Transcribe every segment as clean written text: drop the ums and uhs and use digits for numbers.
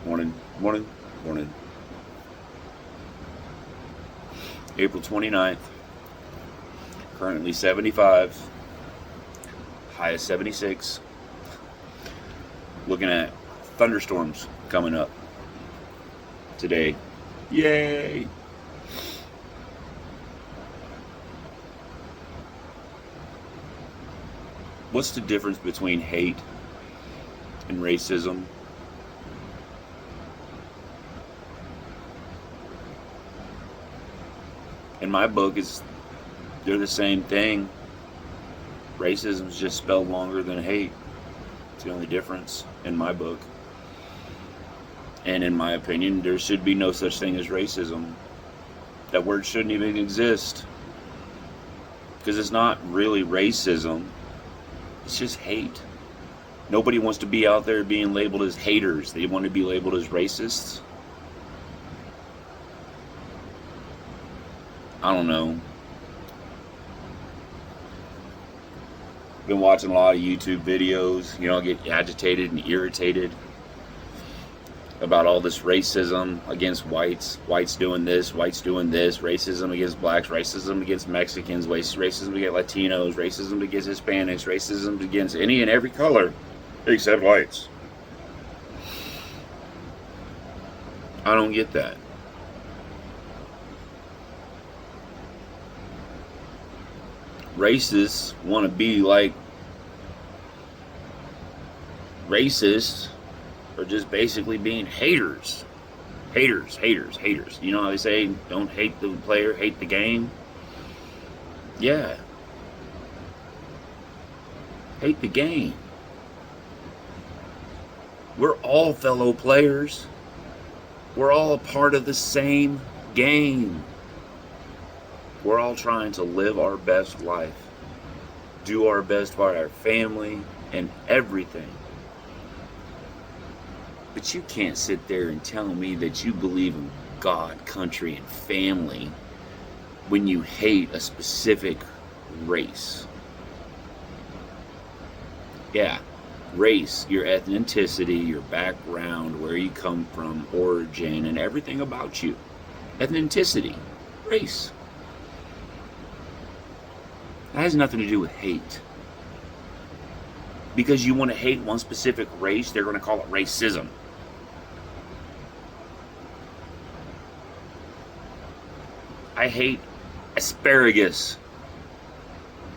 Morning, morning, morning. April 29th. Currently 75. High is 76. Looking at thunderstorms coming up today. Yay! What's the difference between hate and racism? In my book, they're the same thing. Racism is just spelled longer than hate. It's the only difference in my book. And in my opinion, there should be no such thing as racism. That word shouldn't even exist. Because it's not really racism. It's just hate. Nobody wants to be out there being labeled as haters. They want to be labeled as racists. I don't know. Been watching a lot of YouTube videos. I get agitated and irritated about all this racism against whites. Whites doing this, whites doing this. Racism against blacks, racism against Mexicans, racism against Latinos, racism against Hispanics, racism against any and every color except whites. I don't get that. Racists want to be like racists, or just basically being haters. Haters. You know how they say, don't hate the player, hate the game? Yeah. Hate the game. We're all fellow players. We're all a part of the same game. We're all trying to live our best life, do our best for our family and everything. But you can't sit there and tell me that you believe in God, country, and family when you hate a specific race. Yeah, race, your ethnicity, your background, where you come from, origin, and everything about you. Ethnicity, race. That has nothing to do with hate. Because you want to hate one specific race, they're going to call it racism. I hate asparagus.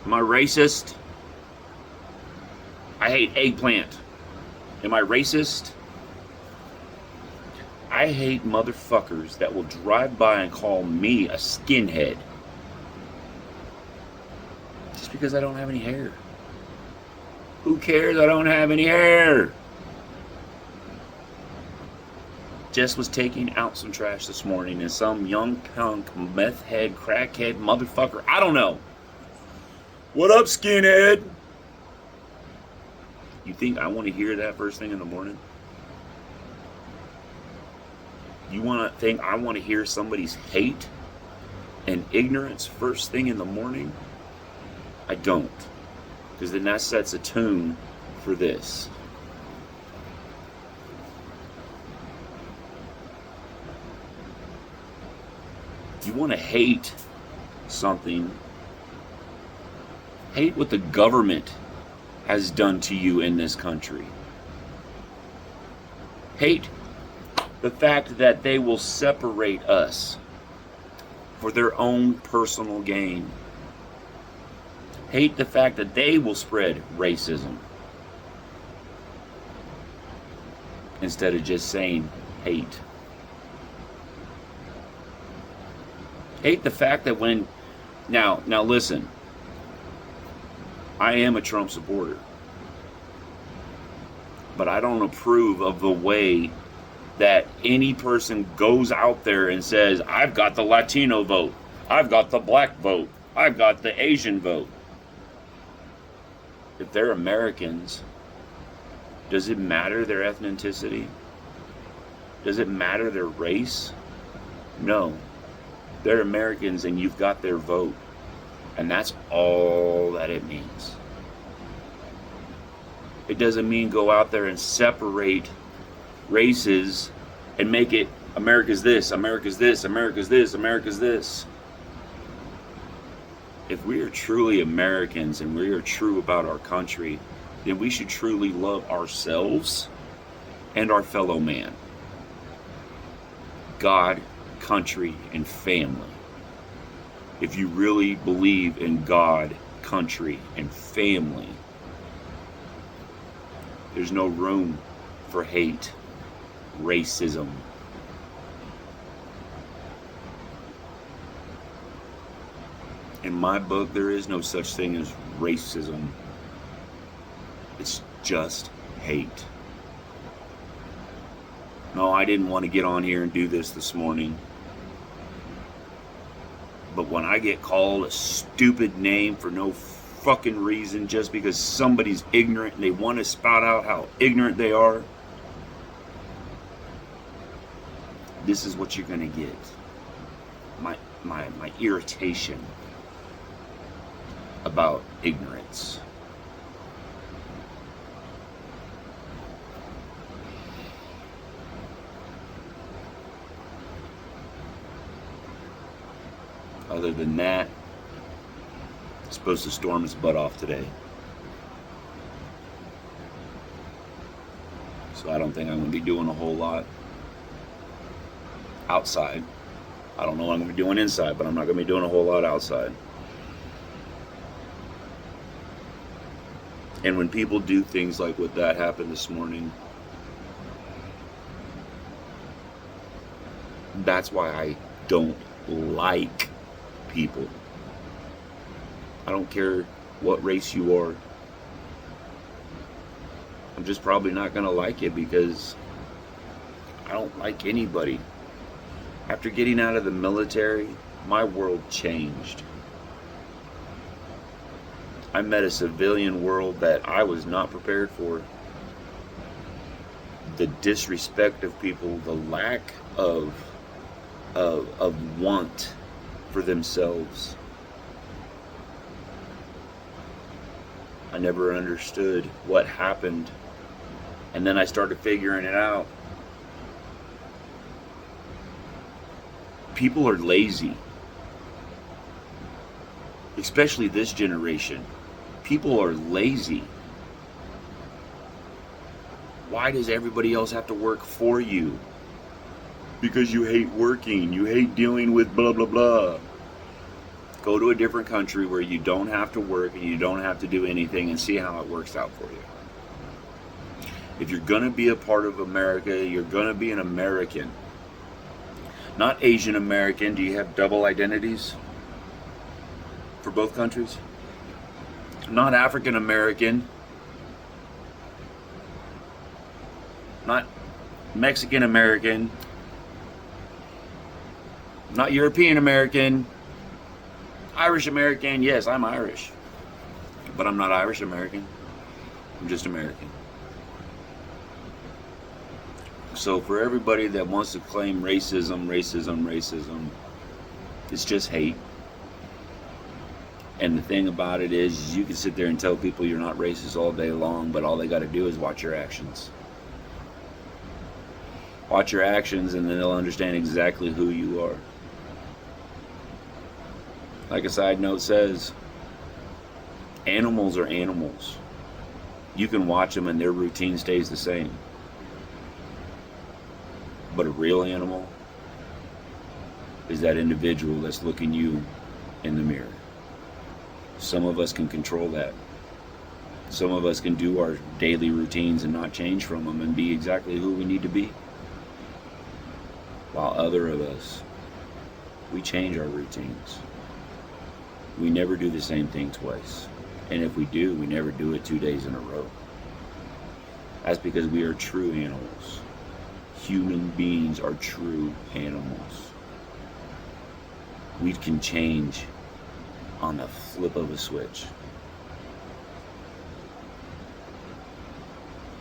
Am I racist? I hate eggplant. Am I racist? I hate motherfuckers that will drive by and call me a skinhead. Just because I don't have any hair. Who cares? I don't have any hair. Jess was taking out some trash this morning and some young punk, meth head, crackhead, motherfucker, I don't know. What up, skinhead? You think I want to hear that first thing in the morning? You want to think I want to hear somebody's hate and ignorance first thing in the morning? I don't. Because then that sets a tune for this. You want to hate something, hate what the government has done to you in this country. Hate the fact that they will separate us for their own personal gain. Hate the fact that they will spread racism instead of just saying hate. Hate the fact that when, now listen, I am a Trump supporter, but I don't approve of the way that any person goes out there and says, I've got the Latino vote, I've got the black vote, I've got the Asian vote. If they're Americans, does it matter their ethnicity? Does it matter their race? No. They're Americans and you've got their vote. And that's all that it means. It doesn't mean go out there and separate races and make it America's this, America's this, America's this, America's this. If we are truly Americans and we are true about our country, then we should truly love ourselves and our fellow man. God, country, and family. If you really believe in God, country, and family, there's no room for hate, racism. In my book, there is no such thing as racism. It's just hate. No, I didn't want to get on here and do this morning. But when I get called a stupid name for no fucking reason, just because somebody's ignorant and they want to spout out how ignorant they are, this is what you're gonna get. My irritation about ignorance. Other than that, it's supposed to storm its butt off today. So I don't think I'm going to be doing a whole lot outside. I don't know what I'm going to be doing inside, but I'm not going to be doing a whole lot outside. And when people do things like what that happened this morning, that's why I don't like people. I don't care what race you are. I'm just probably not going to like it because I don't like anybody. After getting out of the military, my world changed. I met a civilian world that I was not prepared for. The disrespect of people, the lack of want for themselves. I never understood what happened. And then I started figuring it out. People are lazy. Especially this generation. People are lazy. Why does everybody else have to work for you? Because you hate working. You hate dealing with blah, blah, blah. Go to a different country where you don't have to work and you don't have to do anything and see how it works out for you. If you're going to be a part of America, you're going to be an American. Not Asian American. Do you have double identities for both countries? Not African American. Not Mexican American. Not European American. Irish American. Yes, I'm Irish. But I'm not Irish American. I'm just American. So for everybody that wants to claim racism, it's just hate. And the thing about it is, you can sit there and tell people you're not racist all day long, but all they got to do is watch your actions. Watch your actions and then they'll understand exactly who you are. Like a side note says, animals are animals. You can watch them and their routine stays the same. But a real animal is that individual that's looking you in the mirror. Some of us can control that. Some of us can do our daily routines and not change from them and be exactly who we need to be. While other of us, we change our routines. We never do the same thing twice. And if we do, we never do it 2 days in a row. That's because we are true animals. Human beings are true animals. We can change on the flip of a switch.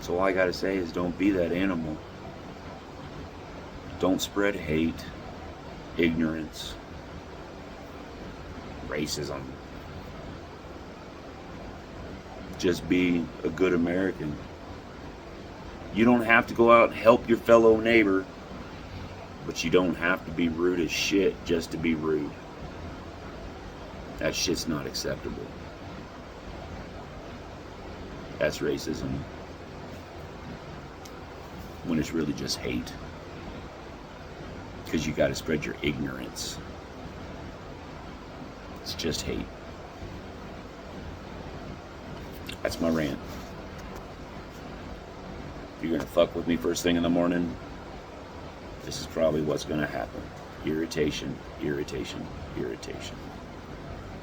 So all I gotta say is don't be that animal. Don't spread hate, ignorance, racism. Just be a good American. You don't have to go out and help your fellow neighbor, but you don't have to be rude as shit just to be rude. That shit's not acceptable. That's racism. When it's really just hate. Because you got to spread your ignorance. It's just hate. That's my rant. If you're going to fuck with me first thing in the morning, this is probably what's going to happen. Irritation, irritation, irritation.